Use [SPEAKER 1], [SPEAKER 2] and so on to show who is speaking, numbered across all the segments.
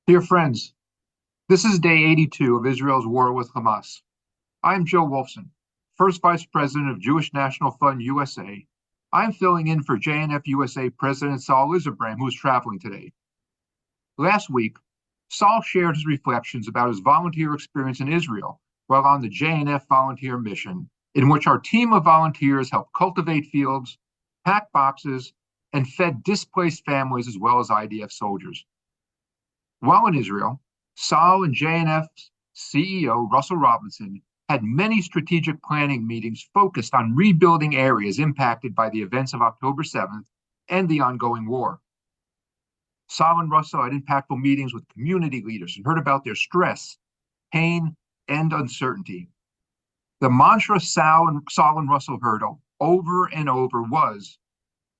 [SPEAKER 1] Dear friends, this is day 82 of Israel's war with Hamas. I'm Joe Wolfson, first vice president of Jewish National Fund USA. I'm filling in for JNFuture President Saul Isabram, who is traveling today. Last week, Saul shared his reflections about his volunteer experience in Israel while on the JNF volunteer mission, in which our team of volunteers helped cultivate fields, pack boxes, and fed displaced families as well as IDF soldiers. While in Israel, Saul and JNF's CEO, Russell Robinson, had many strategic planning meetings focused on rebuilding areas impacted by the events of October 7th and the ongoing war. Saul and Russell had impactful meetings with community leaders and heard about their stress, pain, and uncertainty. The mantra Saul and Russell heard over and over was,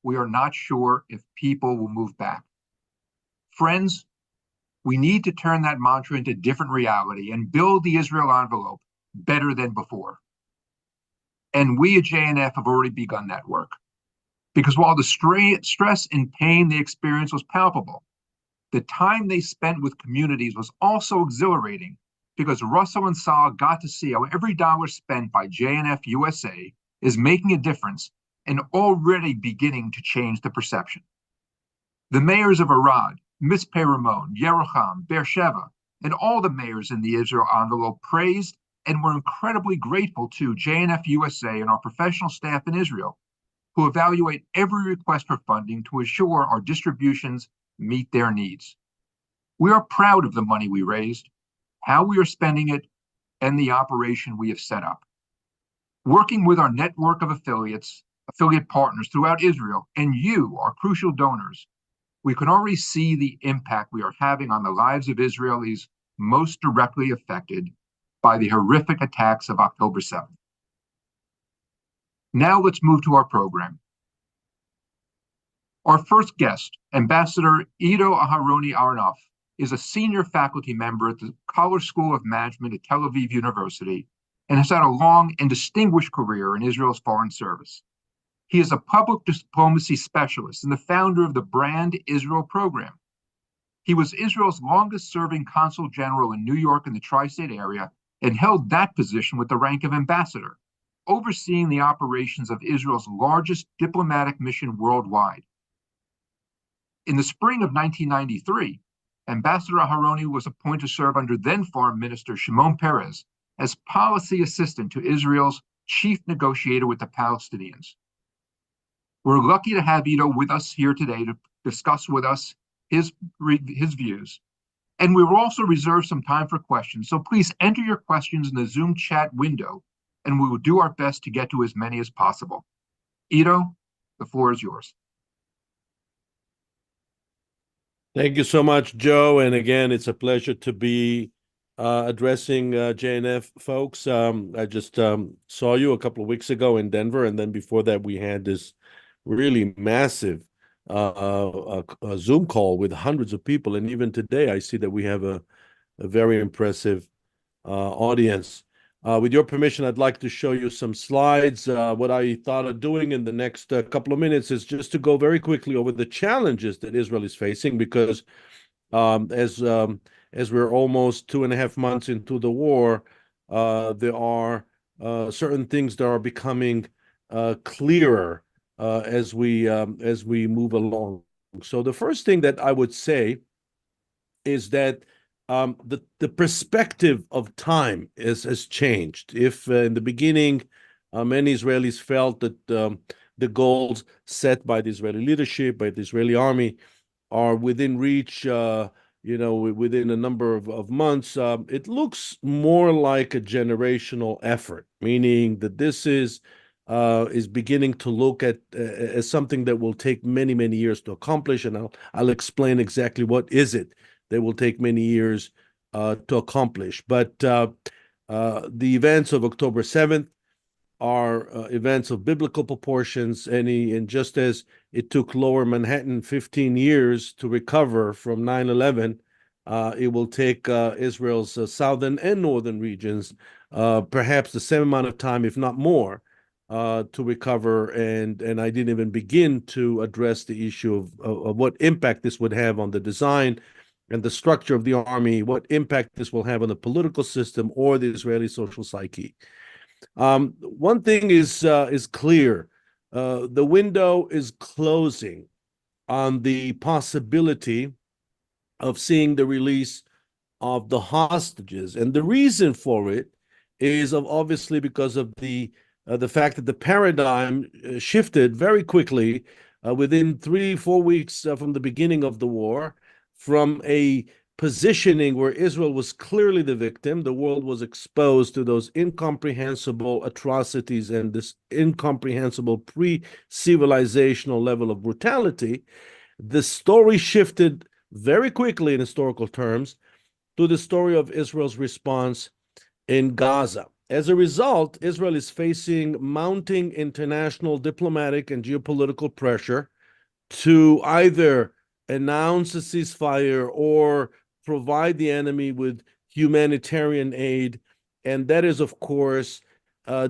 [SPEAKER 1] "We are not sure if people will move back." Friends, we need to turn that mantra into different reality and build the Israel envelope better than before. And we at JNF have already begun that work. Because while the stress and pain they experienced was palpable, the time they spent with communities was also exhilarating because Russell and Saul got to see how every dollar spent by JNF USA is making a difference and already beginning to change the perception. The mayors of Arad, Mitzpe Ramon, Yerucham, Beersheba, and all the mayors in the Israel envelope praised and were incredibly grateful to JNF USA and our professional staff in Israel, who evaluate every request for funding to ensure our distributions meet their needs. We are proud of the money we raised, how we are spending it, and the operation we have set up. Working with our network of affiliate partners throughout Israel, and you, our crucial donors, we can already see the impact we are having on the lives of Israelis most directly affected by the horrific attacks of October 7th. Now let's move to our program. Our first guest, Ambassador Aharoni Aronoff, is a senior faculty member at the Coller School of Management at Tel Aviv University and has had a long and distinguished career in Israel's foreign service. He is a public diplomacy specialist and the founder of the Brand Israel program. He was Israel's longest-serving consul general in New York and the tri-state area and held that position with the rank of ambassador, overseeing the operations of Israel's largest diplomatic mission worldwide. In the spring of 1993, Ambassador Aharoni was appointed to serve under then-Foreign Minister Shimon Peres as policy assistant to Israel's chief negotiator with the Palestinians. We're lucky to have Ido with us here today to discuss with us his views. And we will also reserve some time for questions. So please enter your questions in the Zoom chat window, and we will do our best to get to as many as possible. Ido, the floor is yours.
[SPEAKER 2] Thank you so much, Joe. And again, it's a pleasure to be addressing JNF folks. I just saw you a couple of weeks ago in Denver, and then before that, we had this really massive a Zoom call with hundreds of people. And even today, I see that we have a very impressive audience. With your permission, I'd like to show you some slides. What I thought of doing in the next couple of minutes is just to go very quickly over the challenges that Israel is facing, because as we're almost 2.5 months into the war, there are certain things that are becoming clearer as we move along. So the first thing that I would say is that the perspective of time has changed. If in the beginning many Israelis felt that the goals set by the Israeli leadership, by the Israeli army, are within reach, within a number of months, it looks more like a generational effort, meaning that this is beginning to look at as something that will take many, many years to accomplish. And I'll explain exactly what is it that will take many years to accomplish. But the events of October 7th are events of biblical proportions, and just as it took Lower Manhattan 15 years to recover from 9/11, it will take Israel's southern and northern regions perhaps the same amount of time, if not more, to recover. And I didn't even begin to address the issue of what impact this would have on the design and the structure of the army, what impact this will have on the political system or the Israeli social psyche. One thing is clear. The window is closing on the possibility of seeing the release of the hostages. And the reason for it is obviously because of the fact that the paradigm shifted very quickly within 3-4 weeks from the beginning of the war, from a positioning where Israel was clearly the victim. The world was exposed to those incomprehensible atrocities and this incomprehensible pre-civilizational level of brutality. The story shifted very quickly in historical terms to the story of Israel's response in Gaza. As a result, Israel is facing mounting international diplomatic and geopolitical pressure to either announce a ceasefire or provide the enemy with humanitarian aid. And that is, of course,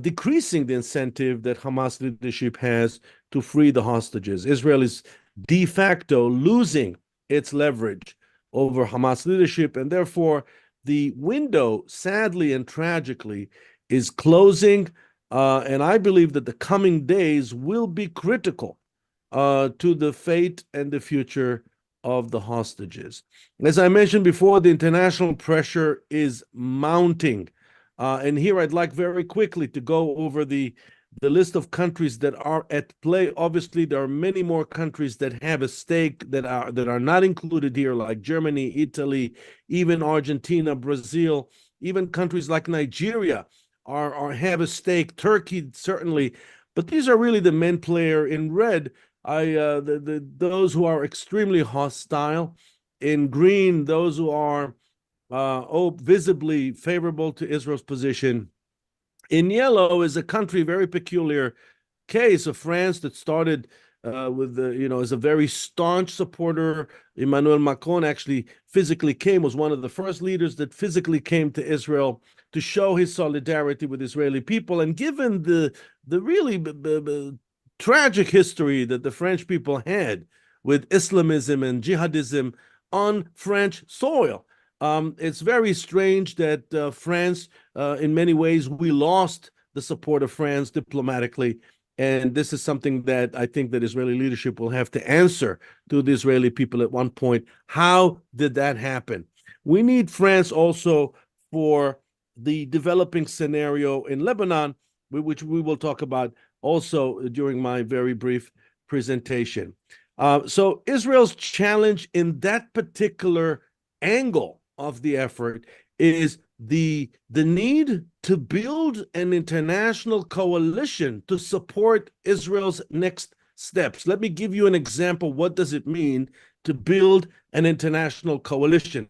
[SPEAKER 2] decreasing the incentive that Hamas leadership has to free the hostages. Israel is de facto losing its leverage over Hamas leadership, and therefore the window, sadly and tragically, is closing. And I believe that the coming days will be critical to the fate and the future of the hostages. As I mentioned before, the international pressure is mounting. And here I'd like very quickly to go over the list of countries that are at play. Obviously, there are many more countries that have a stake that are not included here, like Germany, Italy, even Argentina, Brazil, even countries like Nigeria have a stake. Turkey certainly, but these are really the main player. In red, those who are extremely hostile. In green, those who are visibly favorable to Israel's position. In yellow is a country, very peculiar case of France that started as a very staunch supporter. Emmanuel Macron actually physically was one of the first leaders that physically came to Israel to show his solidarity with Israeli people. And given the really tragic history that the French people had with Islamism and jihadism on French soil, it's very strange that France, in many ways, we lost the support of France diplomatically. And this is something that I think that Israeli leadership will have to answer to the Israeli people at one point. How did that happen? We need France also for the developing scenario in Lebanon, which we will talk about also during my very brief presentation. So Israel's challenge in that particular angle of the effort is the need to build an international coalition to support Israel's next steps. Let me give you an example. What does it mean to build an international coalition?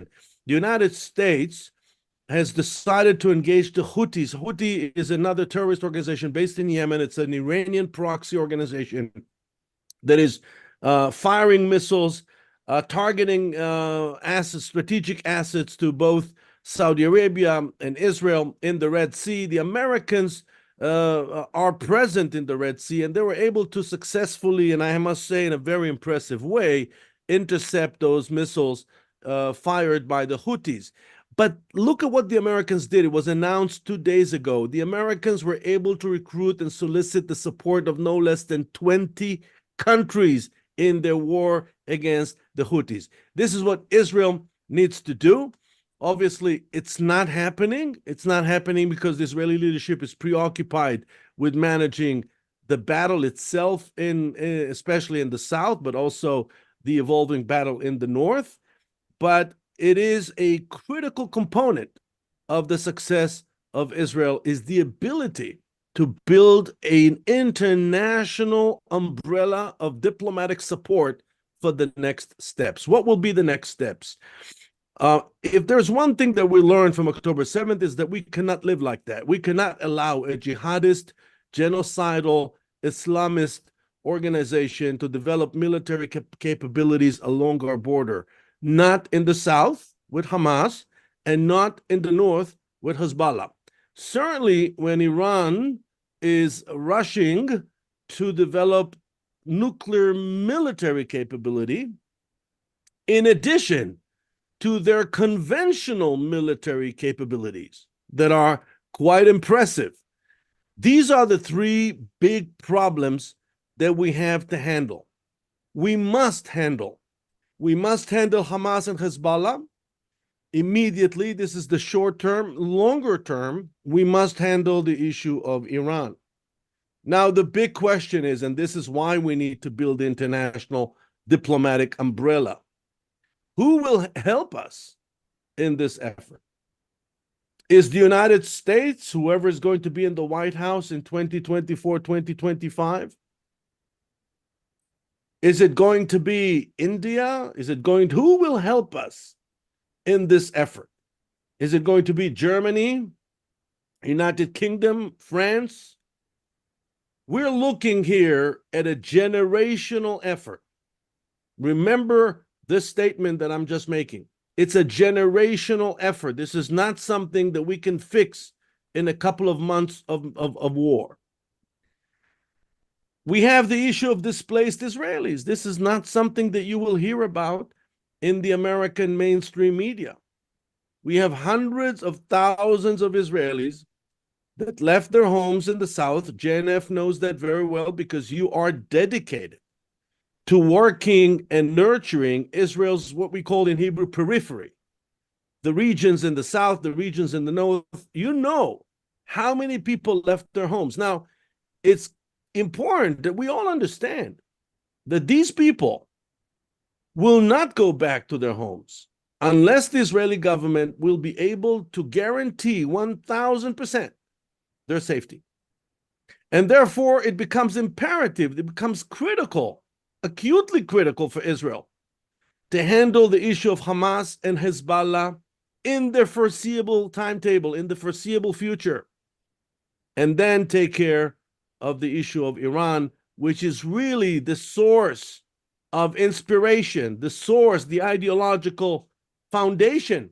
[SPEAKER 2] The United States has decided to engage the Houthis. Houthi is another terrorist organization based in Yemen. It's an Iranian proxy organization that is firing missiles, targeting strategic assets to both Saudi Arabia and Israel in the Red Sea. The Americans are present in the Red Sea, and they were able to successfully, and I must say in a very impressive way, intercept those missiles fired by the Houthis. But look at what the Americans did. It was announced 2 days ago. The Americans were able to recruit and solicit the support of no less than 20 countries in their war against the Houthis. This is what Israel needs to do. Obviously, it's not happening. It's not happening because the Israeli leadership is preoccupied with managing the battle itself, especially in the south, but also the evolving battle in the north. But it is a critical component of the success of Israel is the ability to build an international umbrella of diplomatic support for the next steps. What will be the next steps? If there's one thing that we learned from October 7th is that we cannot live like that. We cannot allow a jihadist, genocidal, Islamist organization to develop military capabilities along our border. Not in the south with Hamas and not in the north with Hezbollah. Certainly when Iran is rushing to develop nuclear military capability, in addition to their conventional military capabilities that are quite impressive. These are the three big problems that we have to handle. We must handle Hamas and Hezbollah immediately. This is the short term. Longer term, we must handle the issue of Iran. Now, the big question is, and this is why we need to build the international diplomatic umbrella, who will help us in this effort? Is the United States, whoever is going to be in the White House in 2024, 2025? Is it going to be India? Who will help us in this effort? Is it going to be Germany, United Kingdom, France? We're looking here at a generational effort. Remember this statement that I'm just making. It's a generational effort. This is not something that we can fix in a couple of months of war. We have the issue of displaced Israelis. This is not something that you will hear about in the American mainstream media. We have hundreds of thousands of Israelis that left their homes in the South. JNF knows that very well because you are dedicated to working and nurturing Israel's, what we call in Hebrew, periphery. The regions in the South, the regions in the North, you know how many people left their homes. Now, it's important that we all understand that these people will not go back to their homes unless the Israeli government will be able to guarantee 1,000% their safety. And therefore, it becomes imperative, it becomes critical, acutely critical for Israel to handle the issue of Hamas and Hezbollah in their foreseeable timetable, in the foreseeable future, and then take care of the issue of Iran, which is really the source of inspiration, the source, the ideological foundation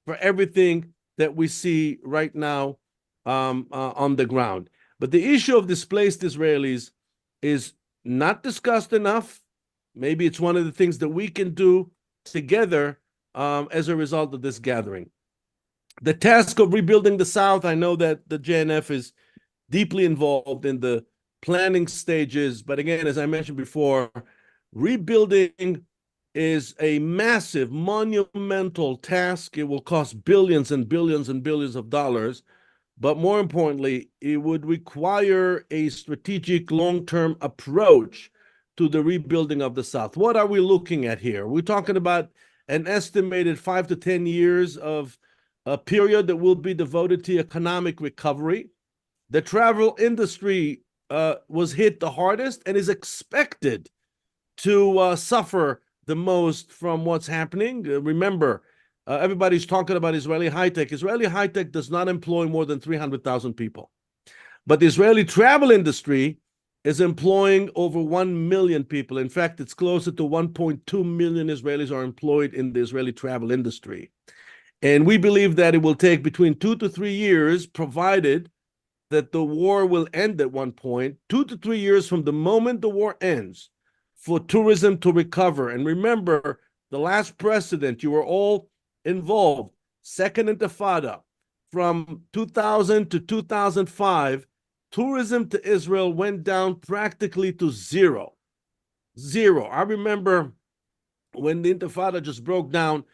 [SPEAKER 2] for everything that we see right now on the ground. But the issue of displaced Israelis is not discussed enough. Maybe it's one of the things that we can do together as a result of this gathering. The task of rebuilding the South, I know that the JNF is deeply involved in the planning stages. But again, as I mentioned before, rebuilding is a massive, monumental task. It will cost billions and billions and billions of dollars. But more importantly, it would require a strategic long-term approach to the rebuilding of the South. What are we looking at here? We're talking about an estimated 5 to 10 years of a period that will be devoted to economic recovery. The travel industry was hit the hardest and is expected to suffer the most from what's happening. Remember, everybody's talking about Israeli high-tech. Israeli high-tech does not employ more than 300,000 people. But the Israeli travel industry is employing over 1 million people. In fact, it's closer to 1.2 million Israelis are employed in the Israeli travel industry. And we believe that it will take between 2 to 3 years, provided that the war will end at one point, 2 to 3 years from the moment the war ends, for tourism to recover. And remember, the last precedent, you were all involved, Second Intifada, from 2000 to 2005, tourism to Israel went down practically to zero. Zero. I remember when the Intifada just broke down,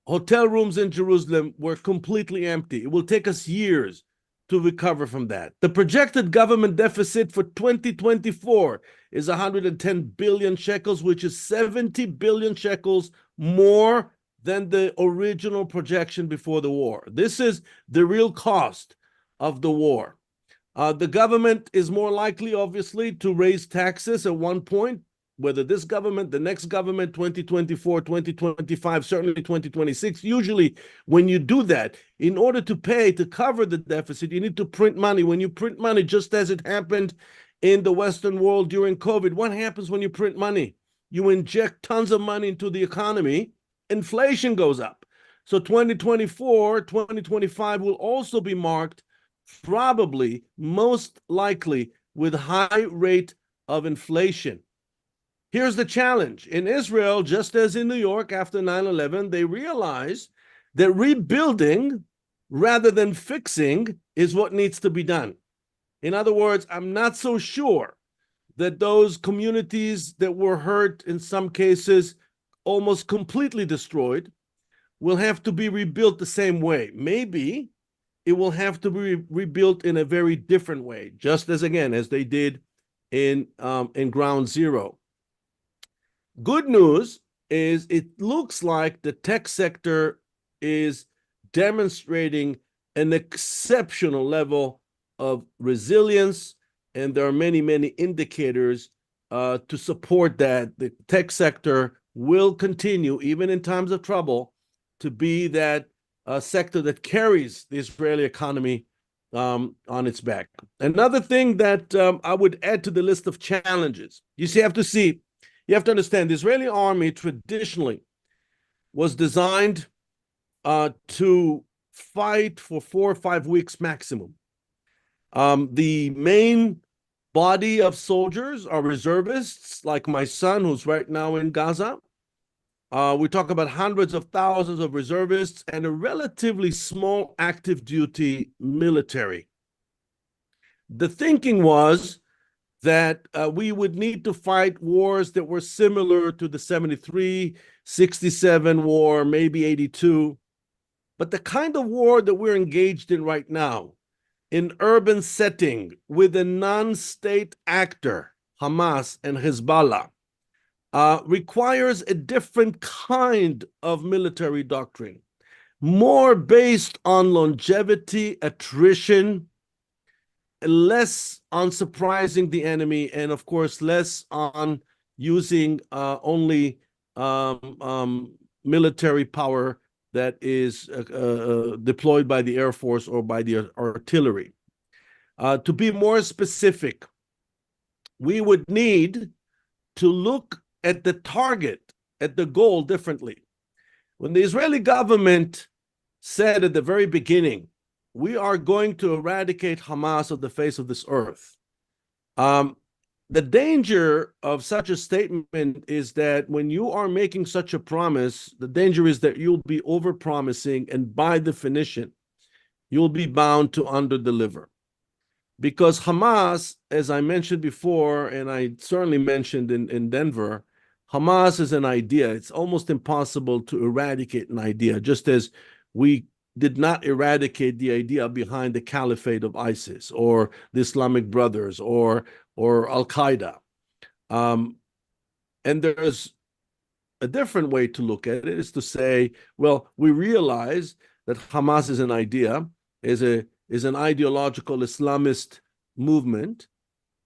[SPEAKER 2] hotel rooms in Jerusalem were completely empty. It will take us years to recover from that. The projected government deficit for 2024 is 110 billion shekels, which is 70 billion shekels more than the original projection before the war. This is the real cost of the war. The government is more likely, obviously, to raise taxes at one point, whether this government, the next government, 2024, 2025, certainly 2026. Usually, when you do that, in order to pay, to cover the deficit, you need to print money. When you print money, just as it happened in the Western world during COVID, what happens when you print money? You inject tons of money into the economy, inflation goes up. So 2024, 2025 will also be marked, probably, most likely, with high rate of inflation. Here's the challenge. In Israel, just as in New York after 9/11, they realized that rebuilding rather than fixing is what needs to be done. In other words, I'm not so sure that those communities that were hurt, in some cases almost completely destroyed, will have to be rebuilt the same way. Maybe it will have to be rebuilt in a very different way, just as, again, as they did in Ground Zero. Good news is it looks like the tech sector is demonstrating an exceptional level of resilience, and there are many, many indicators to support that. The tech sector will continue, even in times of trouble, to be that sector that carries the Israeli economy on its back. Another thing that I would add to the list of challenges, you have to understand, the Israeli army traditionally was designed to fight for 4 or 5 weeks maximum. The main body of soldiers are reservists, like my son, who's right now in Gaza. We talk about hundreds of thousands of reservists and a relatively small active duty military. The thinking was that we would need to fight wars that were similar to the 73, 67 war, maybe 82. But the kind of war that we're engaged in right now, in urban setting with a non-state actor, Hamas and Hezbollah, requires a different kind of military doctrine, more based on longevity, attrition, less on surprising the enemy, and of course, less on using only military power that is deployed by the Air Force or by the artillery. To be more specific, we would need to look at the target, at the goal differently. When the Israeli government said at the very beginning, we are going to eradicate Hamas off the face of this earth, the danger of such a statement is that when you are making such a promise, the danger is that you'll be over-promising, and by definition, you'll be bound to under-deliver. Because Hamas, as I mentioned before, and I certainly mentioned in Denver, Hamas is an idea. It's almost impossible to eradicate an idea, just as we did not eradicate the idea behind the caliphate of ISIS or the Islamic Brothers or Al-Qaeda. And there's a different way to look at it, is to say, well, we realize that Hamas is an idea, is an ideological Islamist movement,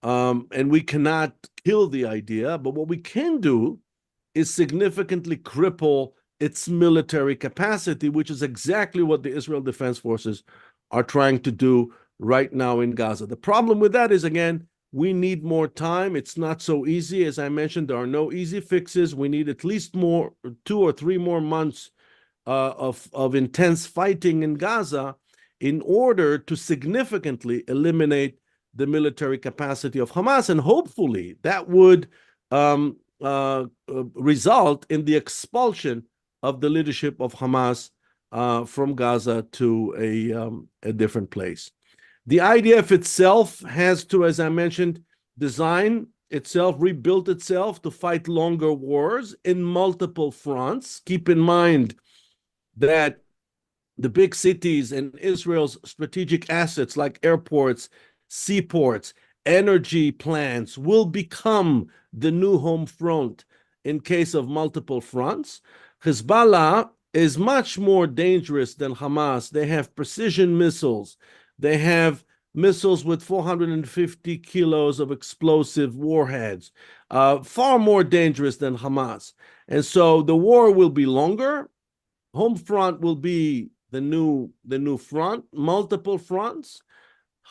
[SPEAKER 2] and we cannot kill the idea, but what we can do is significantly cripple its military capacity, which is exactly what the Israel Defense Forces are trying to do right now in Gaza. The problem with that is, again, we need more time. It's not so easy. As I mentioned, there are no easy fixes. We need at least 2 or 3 more months of intense fighting in Gaza in order to significantly eliminate the military capacity of Hamas. And hopefully that would result in the expulsion of the leadership of Hamas from Gaza to a different place. The IDF itself has to, as I mentioned, design itself, rebuild itself to fight longer wars in multiple fronts. Keep in mind that the big cities and Israel's strategic assets like airports, seaports, energy plants will become the new home front in case of multiple fronts. Hezbollah is much more dangerous than Hamas. They have precision missiles. They have missiles with 450 kilos of explosive warheads, far more dangerous than Hamas. And so the war will be longer. Home front will be the new front, multiple fronts.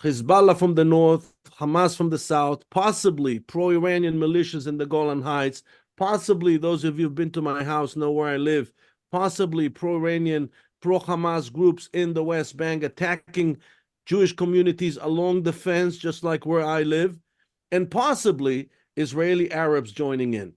[SPEAKER 2] Hezbollah from the north, Hamas from the south, possibly pro-Iranian militias in the Golan Heights, possibly, those of you who've been to my house know where I live, possibly pro-Iranian, pro-Hamas groups in the West Bank attacking Jewish communities along the fence, just like where I live, and possibly Israeli Arabs joining in.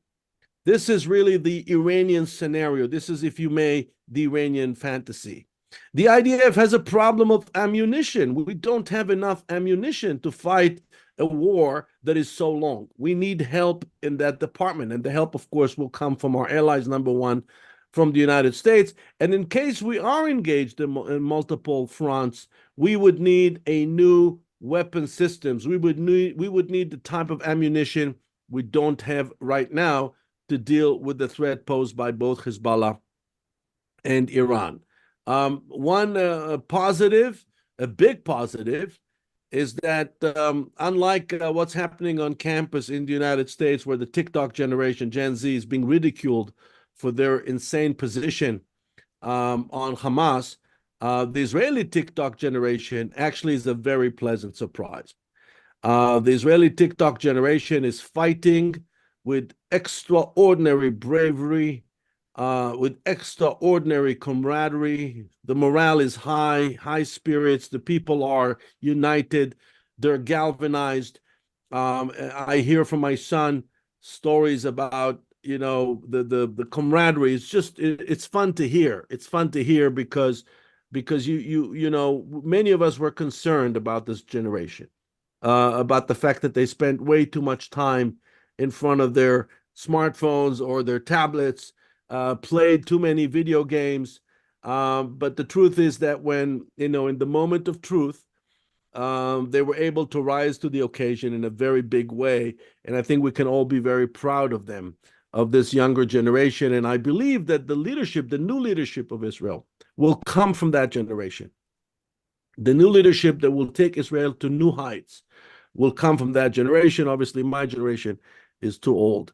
[SPEAKER 2] This is really the Iranian scenario. This is, if you may, the Iranian fantasy. The IDF has a problem of ammunition. We don't have enough ammunition to fight a war that is so long. We need help in that department. And the help, of course, will come from our allies, number one, from the United States. And in case we are engaged in multiple fronts, we would need a new weapon systems. We would need the type of ammunition we don't have right now to deal with the threat posed by both Hezbollah and Iran. One positive, a big positive, is that unlike what's happening on campus in the United States, where the TikTok generation, Gen Z, is being ridiculed for their insane position on Hamas, the Israeli TikTok generation actually is a very pleasant surprise. The Israeli TikTok generation is fighting with extraordinary bravery, with extraordinary camaraderie. The morale is high, high spirits. The people are united. They're galvanized. I hear from my son stories about, the camaraderie. It's fun to hear. It's fun to hear because many of us were concerned about this generation, about the fact that they spent way too much time in front of their smartphones or their tablets, played too many video games. But the truth is that when, in the moment of truth, they were able to rise to the occasion in a very big way. And I think we can all be very proud of them, of this younger generation. And I believe that the new leadership of Israel will come from that generation. The new leadership that will take Israel to new heights will come from that generation. Obviously, my generation is too old.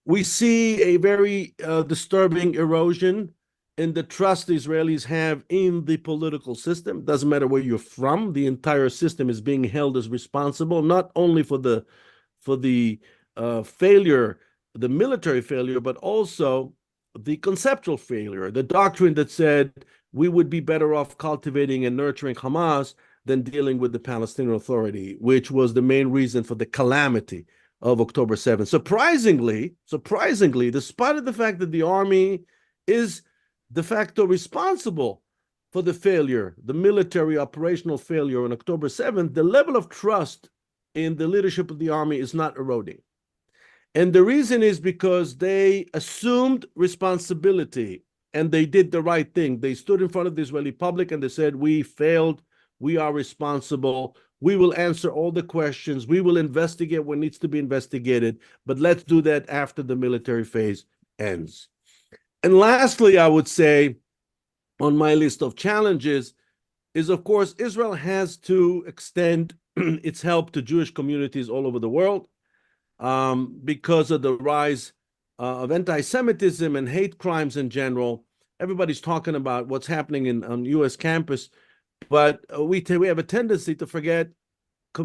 [SPEAKER 2] We see a very disturbing erosion in the trust the Israelis have in the political system. Doesn't matter where you're from, the entire system is being held as responsible, not only for the failure, the military failure, but also the conceptual failure, the doctrine that said we would be better off cultivating and nurturing Hamas than dealing with the Palestinian Authority, which was the main reason for the calamity of October 7th. Surprisingly, despite the fact that the army is de facto responsible for the failure, the military operational failure on October 7th, the level of trust in the leadership of the army is not eroding. And the reason is because they assumed responsibility and they did the right thing. They stood in front of the Israeli public and they said, we failed, we are responsible, we will answer all the questions, we will investigate what needs to be investigated, but let's do that after the military phase ends. And lastly, I would say on my list of challenges is, of course, Israel has to extend its help to Jewish communities all over the world because of the rise of anti-Semitism and hate crimes in general. Everybody's talking about what's happening on U.S. campus, but we have a tendency to forget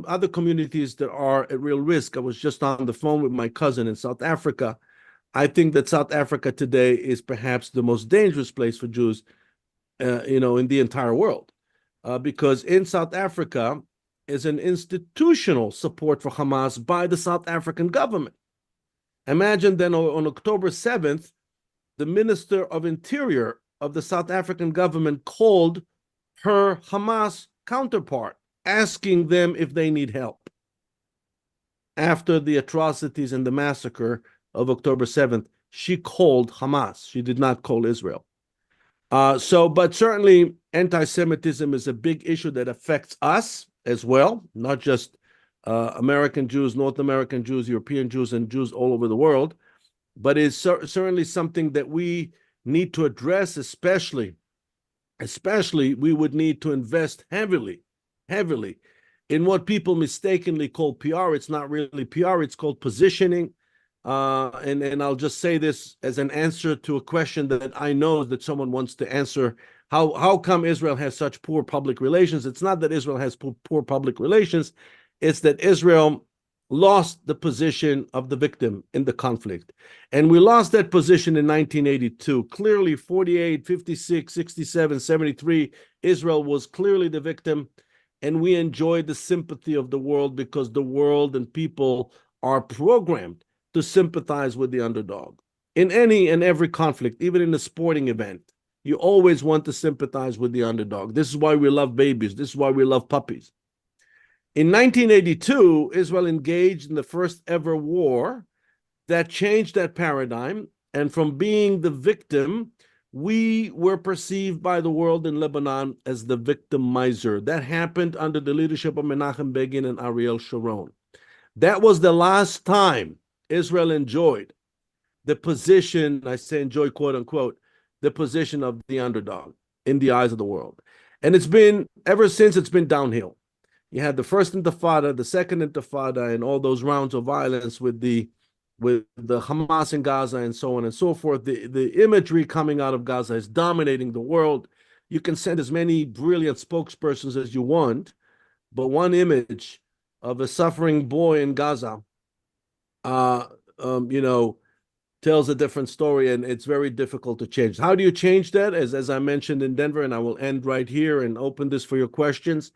[SPEAKER 2] other communities that are at real risk. I was just on the phone with my cousin in South Africa. I think that South Africa today is perhaps the most dangerous place for Jews, in the entire world, because in South Africa is an institutional support for Hamas by the South African government. Imagine then on October 7th, the Minister of Interior of the South African government called her Hamas counterpart, asking them if they need help after the atrocities and the massacre of October 7th. She called Hamas. She did not call Israel. But certainly anti-Semitism is a big issue that affects us as well, not just American Jews, North American Jews, European Jews, and Jews all over the world, but it's certainly something that we need to address, especially we would need to invest heavily in what people mistakenly call PR. It's not really PR, it's called positioning. And I'll just say this as an answer to a question that I know that someone wants to answer. How come Israel has such poor public relations? It's not that Israel has poor public relations. It's that Israel lost the position of the victim in the conflict. And we lost that position in 1982. Clearly, 48, 56, 67, 73, Israel was clearly the victim. And we enjoyed the sympathy of the world because the world and people are programmed to sympathize with the underdog. In any and every conflict, even in a sporting event, you always want to sympathize with the underdog. This is why we love babies. This is why we love puppies. In 1982, Israel engaged in the first ever war that changed that paradigm. And from being the victim, we were perceived by the world in Lebanon as the victimizer. That happened under the leadership of Menachem Begin and Ariel Sharon. That was the last time Israel enjoyed the position, I say enjoy, quote unquote, the position of the underdog in the eyes of the world. And it's been, ever since, it's been downhill. You had the first Intifada, the second Intifada, and all those rounds of violence with the Hamas in Gaza and so on and so forth. The imagery coming out of Gaza is dominating the world. You can send as many brilliant spokespersons as you want, but one image of a suffering boy in Gaza, tells a different story, and it's very difficult to change. How do you change that? As I mentioned in Denver, and I will end right here and open this for your questions.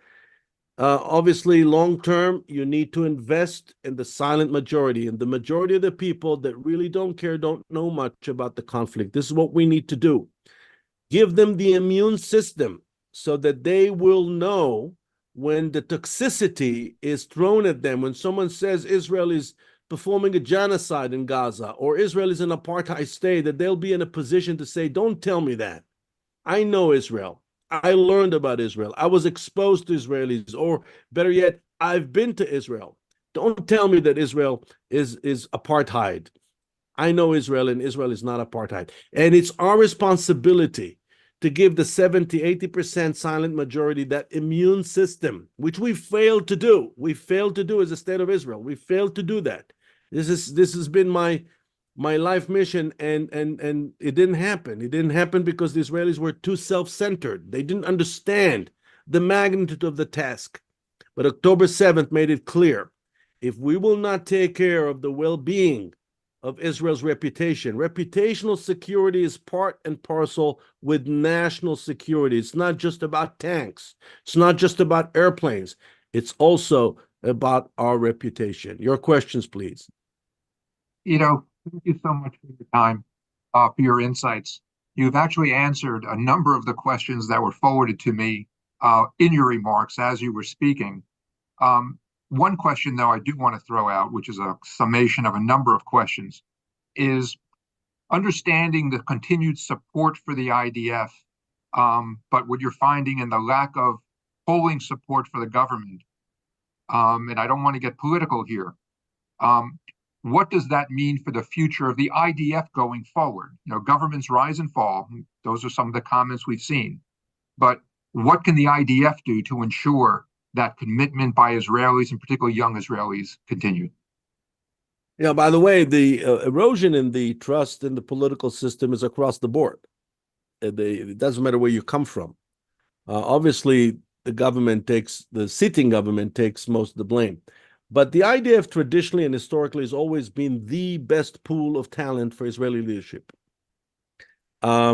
[SPEAKER 2] Obviously, long term, you need to invest in the silent majority, and the majority of the people that really don't care, don't know much about the conflict. This is what we need to do. Give them the immune system so that they will know when the toxicity is thrown at them. When someone says Israel is performing a genocide in Gaza or Israel is an apartheid state, that they'll be in a position to say, don't tell me that. I know Israel. I learned about Israel. I was exposed to Israelis, or better yet, I've been to Israel. Don't tell me that Israel is apartheid. I know Israel, and Israel is not apartheid. And it's our responsibility to give the 70, 80% silent majority that immune system, which we failed to do. We failed to do as a state of Israel. We failed to do that. This has been my life mission, and it didn't happen. It didn't happen because the Israelis were too self-centered. They didn't understand the magnitude of the task. But October 7th made it clear. If we will not take care of the well-being of Israel's reputation, reputational security is part and parcel with national security. It's not just about tanks. It's not just about airplanes. It's also about our reputation. Your questions, please.
[SPEAKER 1] Thank you so much for your time, for your insights. You've actually answered a number of the questions that were forwarded to me in your remarks as you were speaking. One question, though, I do want to throw out, which is a summation of a number of questions, is understanding the continued support for the IDF, but what you're finding in the lack of polling support for the government. And I don't want to get political here. What does that mean for the future of the IDF going forward? Governments rise and fall. Those are some of the comments we've seen. But what can the IDF do to ensure that commitment by Israelis, and particularly young Israelis, continue?
[SPEAKER 2] Yeah, by the way, the erosion in the trust in the political system is across the board. It doesn't matter where you come from. Obviously, the sitting government takes most of the blame. But the IDF traditionally and historically has always been the best pool of talent for Israeli leadership. I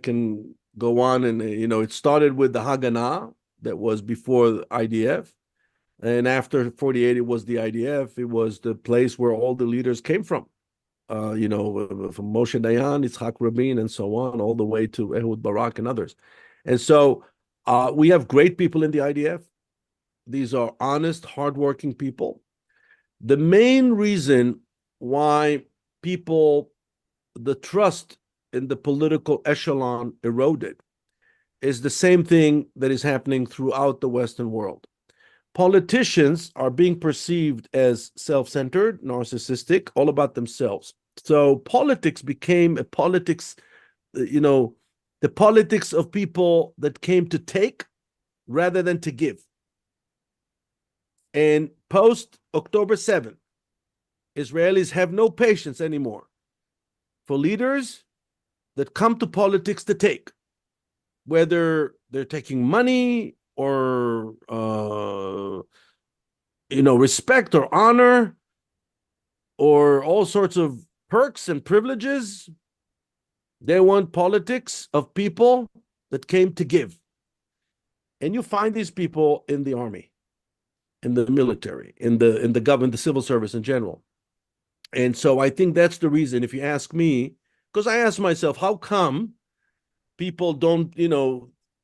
[SPEAKER 2] can go on, and it started with the Haganah that was before the IDF, and after 48 it was the IDF. It was the place where all the leaders came from. From Moshe Dayan, Yitzhak Rabin, and so on, all the way to Ehud Barak and others. And so we have great people in the IDF. These are honest, hardworking people. The main reason why the trust in the political echelon eroded is the same thing that is happening throughout the Western world. Politicians are being perceived as self-centered, narcissistic, all about themselves. So politics became the politics of people that came to take rather than to give. And post October 7th, Israelis have no patience anymore for leaders that come to politics to take, whether they're taking money or respect or honor or all sorts of perks and privileges. They want politics of people that came to give. And you find these people in the army, in the military, in the government, the civil service in general. And so I think that's the reason, if you ask me, because I ask myself, how come people don't,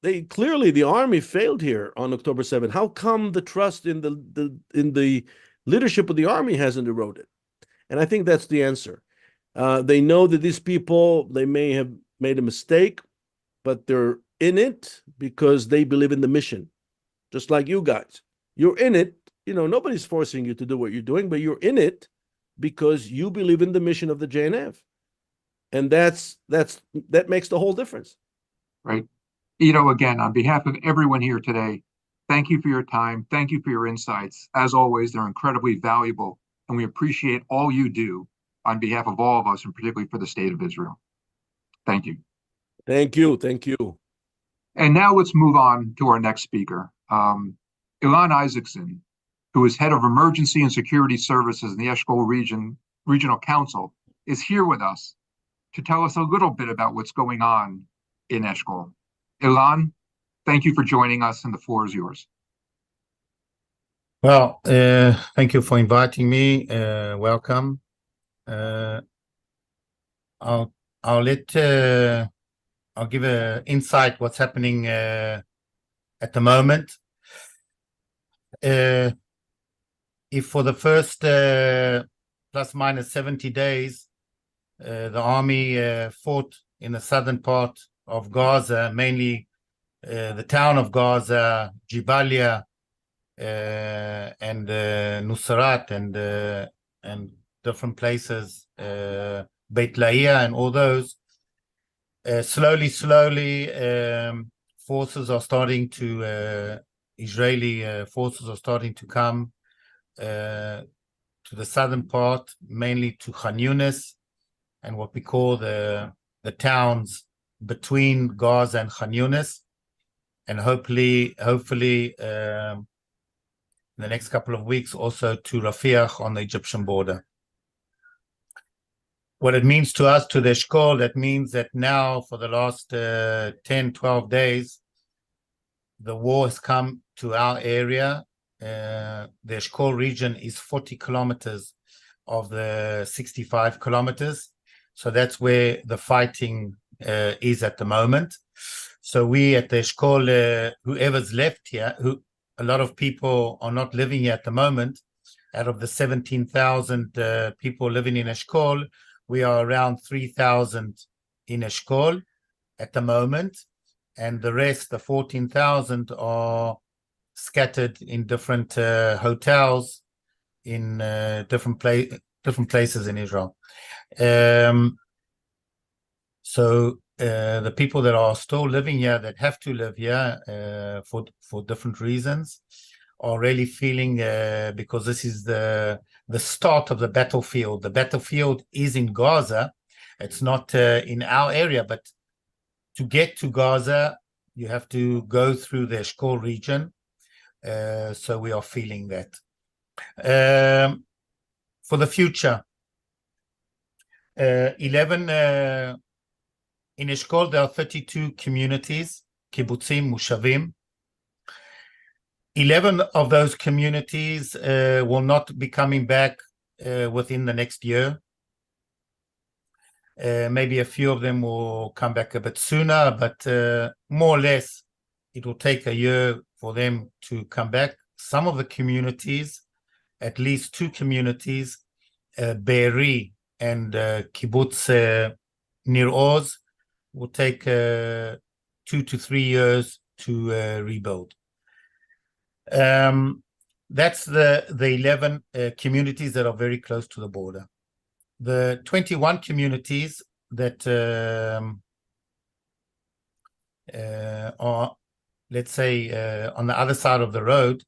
[SPEAKER 2] they clearly the army failed here on October 7th. How come the trust in the leadership of the army hasn't eroded? And I think that's the answer. They know that these people, they may have made a mistake, but they're in it because they believe in the mission, just like you guys. You're in it. Nobody's forcing you to do what you're doing, but you're in it because you believe in the mission of the JNF. And that makes the whole difference.
[SPEAKER 1] Right. Again, on behalf of everyone here today, thank you for your time. Thank you for your insights. As always, they're incredibly valuable, and we appreciate all you do on behalf of all of us, and particularly for the state of Israel. Thank you.
[SPEAKER 2] Thank you. Thank you.
[SPEAKER 1] And now let's move on to our next speaker, Ilan Isaacson, who is head of emergency and security services in the Eshkol Regional Council, is here with us to tell us a little bit about what's going on in Eshkol. Ilan, thank you for joining us, and the floor is yours.
[SPEAKER 3] Well, thank you for inviting me. Welcome. I'll give an insight what's happening at the moment. If for the first plus minus 70 days, the army fought in the southern part of Gaza, mainly the town of Gaza, Jabalia, and Nusrat, and different places, Beit Lahiya, and all those. Slowly, forces are starting to Israeli forces are starting to come to the southern part, mainly to Khan Yunis and what we call the towns between Gaza and Khan Yunis, and hopefully in the next couple of weeks also to Rafiah on the Egyptian border. What it means to us, to the Eshkol, that means that now for the last 10, 12 days, the war has come to our area. The Eshkol region is 40 kilometers of the 65 kilometers. So that's where the fighting is at the moment. So we at the Eshkol, whoever's left here, a lot of people are not living here at the moment. Out of the 17,000 people living in Eshkol, we are around 3,000 in Eshkol at the moment. And the rest, the 14,000, are scattered in different hotels in different places in Israel. So the people that are still living here, that have to live here for different reasons, are really feeling because this is the start of the battlefield. The battlefield is in Gaza. It's not in our area, but to get to Gaza, you have to go through the Eshkol region. So we are feeling that. For the future, 11 in Eshkol, there are 32 communities, kibbutzim, mushavim. 11 of those communities will not be coming back within the next year. Maybe a few of them will come back a bit sooner, but more or less, it will take a year for them to come back. Some of the communities, at least two communities, Be'eri and Kibbutz Nir Oz, will take 2 to 3 years to rebuild. That's the 11 communities that are very close to the border. The 21 communities that are, let's say, on the other side of the road,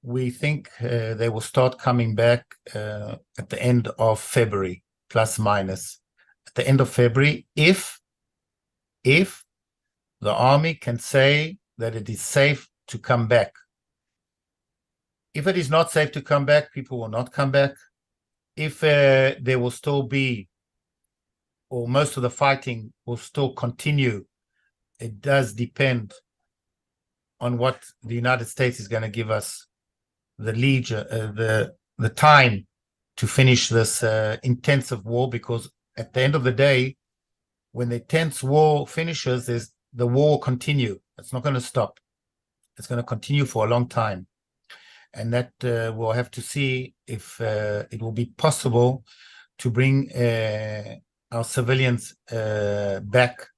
[SPEAKER 3] we think they will start coming back at the end of February, plus minus. At the end of February, if the army can say that it is safe to come back. If it is not safe to come back, people will not come back. If there will still be, or most of the fighting will still continue, it does depend on what the United States is going to give us the time to finish this intensive war, because at the end of the day, when the intense war finishes, the war will continue. It's not going to stop. It's going to continue for a long time. And that we'll have to see if it will be possible to bring our civilians back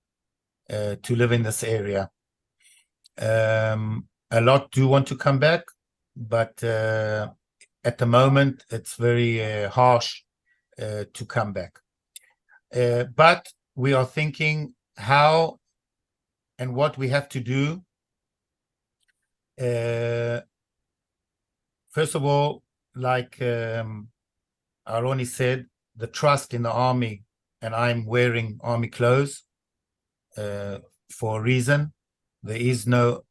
[SPEAKER 3] to live in this area. A lot do want to come back, but at the moment, it's very harsh to come back. But we are thinking how and what we have to do. First of all, like Aharoni said, the trust in the army, and I'm wearing army clothes for a reason. There is no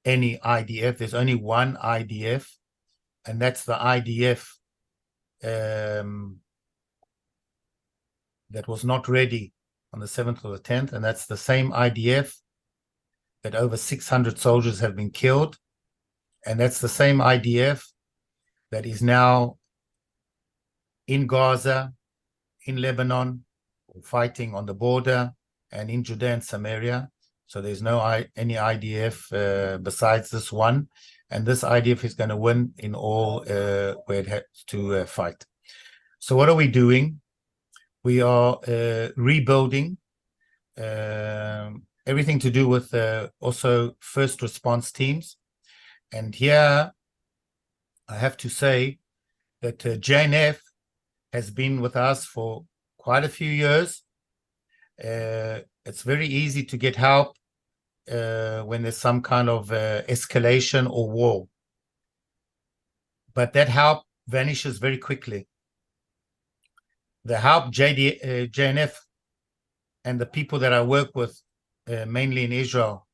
[SPEAKER 3] any IDF. There's only one IDF, and that's the IDF that was not ready on the 7th or the 10th, and that's the same IDF that over 600 soldiers have been killed, and that's the same IDF that is now in Gaza, in Lebanon, fighting on the border, and in Judea and Samaria. So there's no any IDF besides this one, and this IDF is going to win in all where it has to fight. So what are we doing? We are rebuilding everything to do with also first response teams. And here I have to say that JNF has been with us for quite a few years. It's very easy to get help when there's some kind of escalation or war. But that help vanishes very quickly. The help JNF and the people that I work with, mainly in Israel,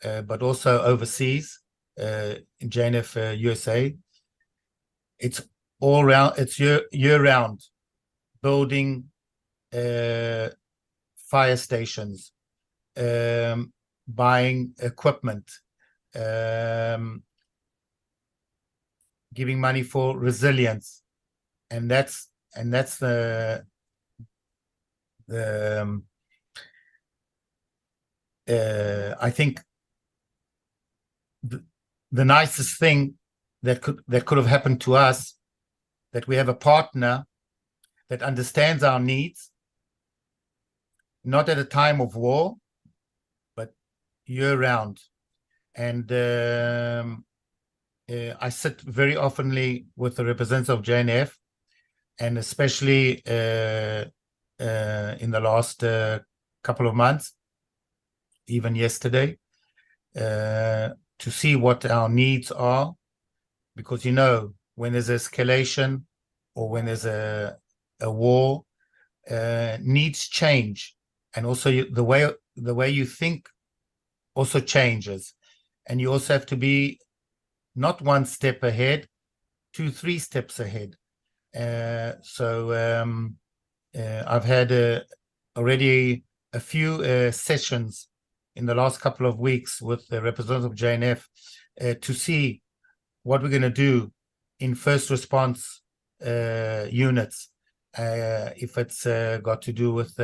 [SPEAKER 3] but also overseas, in JNF USA, it's all round, it's year round, building fire stations, buying equipment, giving money for resilience, and that's the I think the nicest thing that could have happened to us, that we have a partner that understands our needs, not at a time of war, but year round. And I sit very oftenly with the representatives of JNF, and especially in the last couple of months, even yesterday, to see what our needs are. Because, you know, when there's escalation or when there's a war, needs change. And also the way you think also changes. And you also have to be not one step ahead, 2-3 steps ahead. So I've had already a few sessions in the last couple of weeks with the representative of JNF to see what we're going to do in first response units. If it's got to do with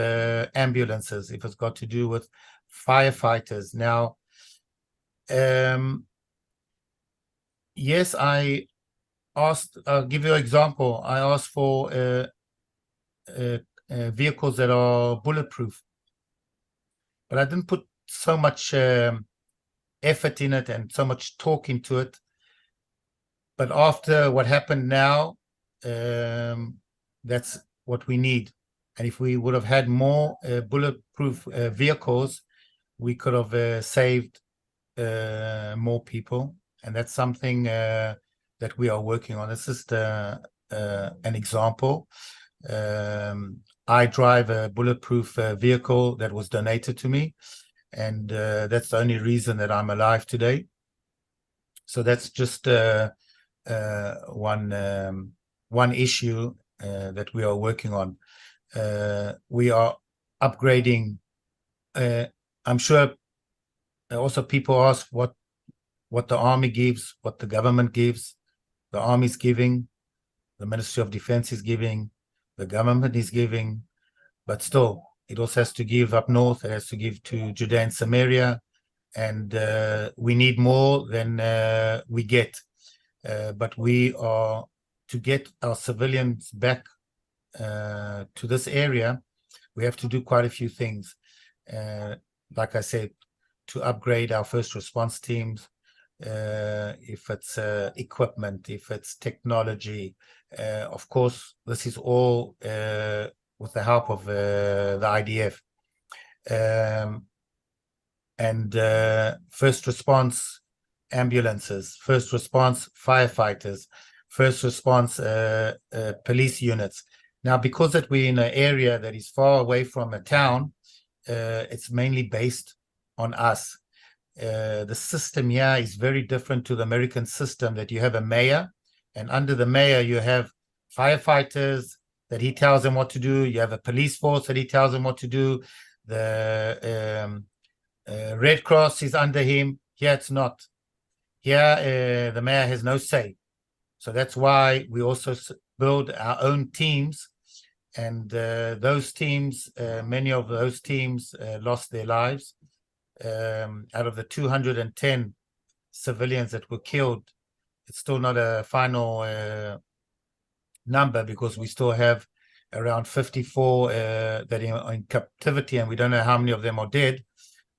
[SPEAKER 3] ambulances, if it's got to do with firefighters. Now, yes, I asked, I'll give you an example. I asked for vehicles that are bulletproof, but I didn't put so much effort in it and so much talk into it. But after what happened now, that's what we need. And if we would have had more bulletproof vehicles, we could have saved more people. And that's something that we are working on. This is an example. I drive a bulletproof vehicle that was donated to me. And that's the only reason that I'm alive today. So that's just one issue that we are working on. We are upgrading. I'm sure also people ask what the army gives, what the government gives. The army's giving the Ministry of Defense is giving, the government is giving, but still, it also has to give up north, it has to give to Judea and Samaria, and we need more than we get. But we are, to get our civilians back to this area, we have to do quite a few things. Like I said, to upgrade our first response teams, if it's equipment, if it's technology. Of course, this is all with the help of the IDF. And first response ambulances, first response firefighters, first response police units. Now, because that we're in an area that is far away from a town, it's mainly based on us. The system here is very different to the American system, that you have a mayor, and under the mayor you have firefighters that he tells them what to do. You have a police force that he tells them what to do. The Red Cross is under him. Here it's not. Here the mayor has no say. So that's why we also build our own teams. And those teams, many of those teams lost their lives. Out of the 210 civilians that were killed, it's still not a final number, because we still have around 54 that are in captivity, and we don't know how many of them are dead.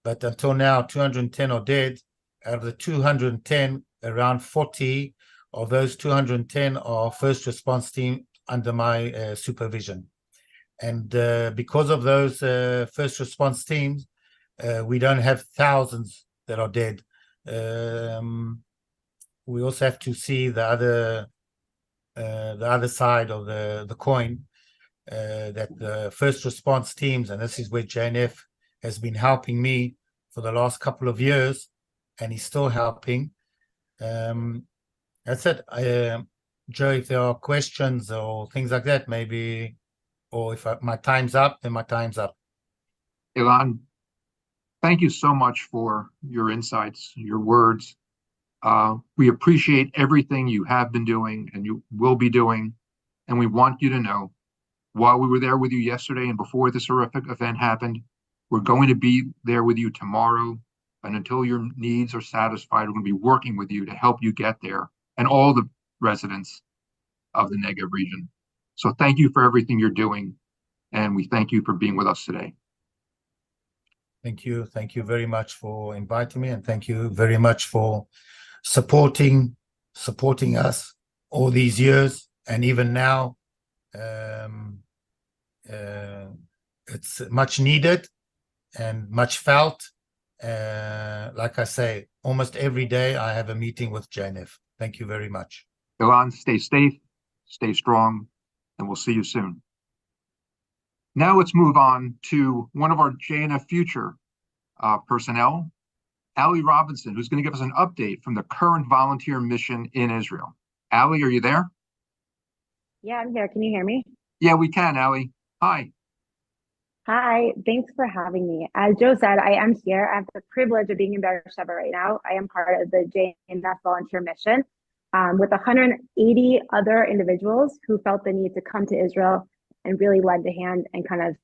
[SPEAKER 3] But until now, 210 are dead. Out of the 210, around 40 of those 210 are first response team under my supervision. And because of those first response teams, we don't have thousands that are dead. We also have to see the other side of the coin, that the first response teams, and this is where JNF has been helping me for the last couple of years, and he's still helping. That's it. Joe, if there are questions or things like that, maybe, or if my time's up, then my time's up.
[SPEAKER 1] Ilan, thank you so much for your insights, your words. We appreciate everything you have been doing and you will be doing. And we want you to know, while we were there with you yesterday and before this horrific event happened, we're going to be there with you tomorrow. And until your needs are satisfied, we're going to be working with you to help you get there, and all the residents of the Negev region. So thank you for everything you're doing. And we thank you for being with us today.
[SPEAKER 3] Thank you. Thank you very much for inviting me, and thank you very much for supporting us all these years, and even now. It's much needed and much felt. Like I say, almost every day I have a meeting with JNF. Thank you very much.
[SPEAKER 1] Ilan, stay safe, stay strong, and we'll see you soon. Now let's move on to one of our JNFuture personnel, Aly Robinson, who's going to give us an update from the current volunteer mission in Israel. Aly, are you there?
[SPEAKER 4] Yeah, I'm here. Can you hear me?
[SPEAKER 1] Yeah, we can, Aly. Hi.
[SPEAKER 4] Hi, thanks for having me. As Joe said, I am here. I have the privilege of being in Beersheba right now. I am part of the JNF volunteer mission with 180 other individuals who felt the need to come to Israel and really lend a hand and kind of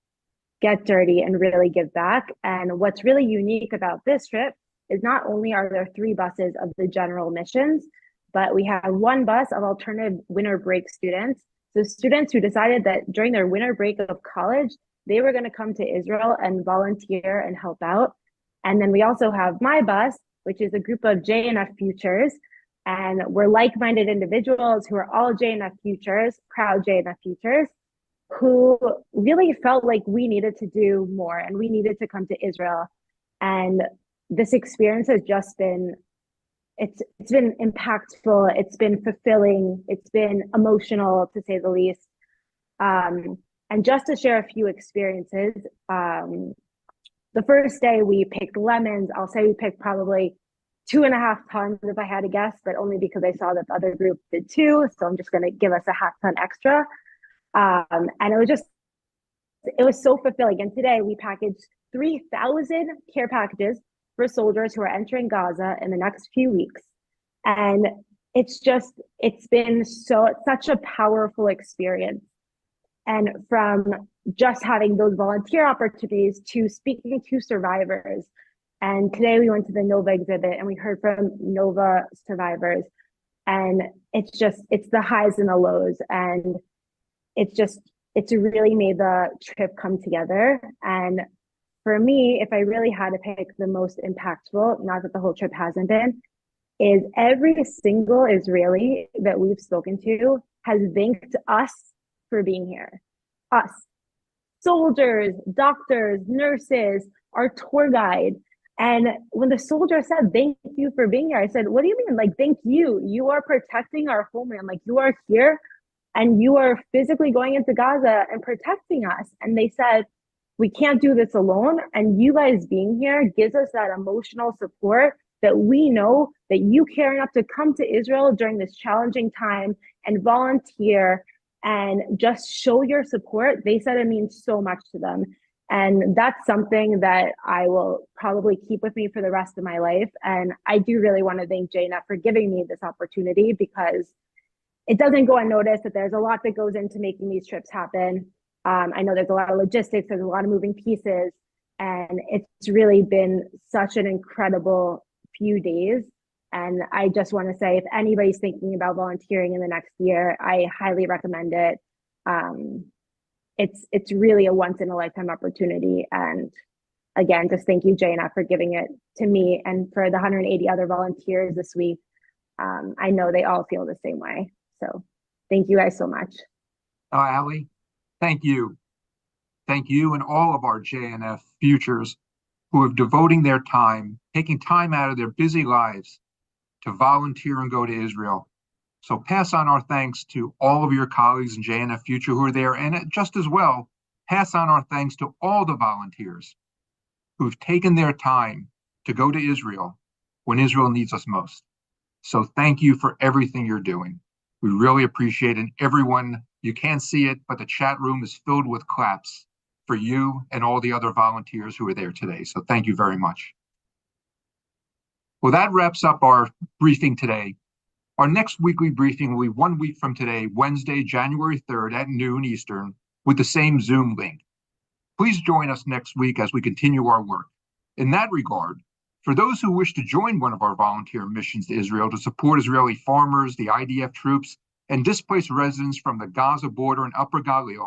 [SPEAKER 4] get dirty and really give back. And what's really unique about this trip is not only are there 3 buses of the general missions, but we have 1 bus of alternative winter break students. So students who decided that during their winter break of college, they were going to come to Israel and volunteer and help out. And then we also have my bus, which is a group of JNFutures. And we're like-minded individuals who are all JNFutures, proud JNFutures, who really felt like we needed to do more and we needed to come to Israel. And this experience has just been, it's been impactful, it's been fulfilling, it's been emotional, to say the least. And just to share a few experiences, the first day we picked lemons. I'll say we picked probably 2.5 tons if I had to guess, but only because I saw that the other group did 2. So I'm just going to give us a 1/2 ton extra. And it was so fulfilling. And today we packaged 3,000 care packages for soldiers who are entering Gaza in the next few weeks. And it's been such a powerful experience. And from just having those volunteer opportunities to speaking to survivors. And today we went to the Nova exhibit and we heard from Nova survivors. And it's the highs and the lows. And it's really made the trip come together. And for me, if I really had to pick the most impactful, not that the whole trip hasn't been, is every single Israeli that we've spoken to has thanked us for being here. Us, soldiers, doctors, nurses, our tour guide. And when the soldier said, "Thank you for being here," I said, "What do you mean? Like, thank you. You are protecting our homeland. Like, you are here and you are physically going into Gaza and protecting us." And they said, "We can't do this alone. And you guys being here gives us that emotional support that we know that you care enough to come to Israel during this challenging time and volunteer and just show your support." They said it means so much to them. And that's something that I will probably keep with me for the rest of my life. And I do really want to thank JNF for giving me this opportunity, because it doesn't go unnoticed that there's a lot that goes into making these trips happen. I know there's a lot of logistics, there's a lot of moving pieces, and it's really been such an incredible few days. And I just want to say, if anybody's thinking about volunteering in the next year, I highly recommend it. It's really a once in a lifetime opportunity. And again, just thank you, JNF, for giving it to me and for the 180 other volunteers this week. I know they all feel the same way. So thank you guys so much.
[SPEAKER 1] Aly, thank you. Thank you and all of our JNF futures who are devoting their time, taking time out of their busy lives to volunteer and go to Israel. So pass on our thanks to all of your colleagues in JNF Future who are there, and just as well, pass on our thanks to all the volunteers who've taken their time to go to Israel when Israel needs us most. So thank you for everything you're doing. We really appreciate it. Everyone, you can't see it, but the chat room is filled with claps for you and all the other volunteers who are there today. So thank you very much. Well, that wraps up our briefing today. Our next weekly briefing will be 1 week from today, Wednesday, January 3rd at noon Eastern, with the same Zoom link. Please join us next week as we continue our work. In that regard, for those who wish to join one of our volunteer missions to Israel to support Israeli farmers, the IDF troops, and displaced residents from the Gaza border and Upper Galilee,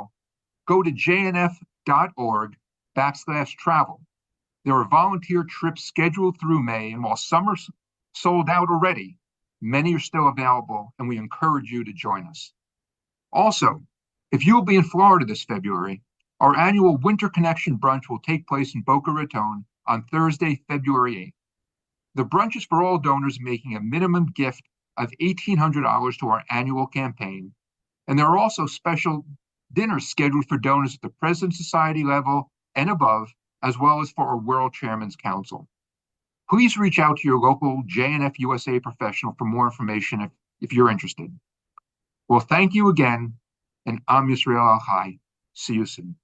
[SPEAKER 1] go to jnf.org/travel. There are volunteer trips scheduled through May, and while some are sold out already, many are still available, and we encourage you to join us. Also, if you will be in Florida this February, our annual Winter Connection Brunch will take place in Boca Raton on Thursday, February 8th. The brunch is for all donors making a minimum gift of $1,800 to our annual campaign, and there are also special dinners scheduled for donors at the President's Society level and above, as well as for our World Chairman's Council. Please reach out to your local JNF USA professional for more information if you're interested. Well, thank you again, and Am Yisrael Al Chai. See you soon.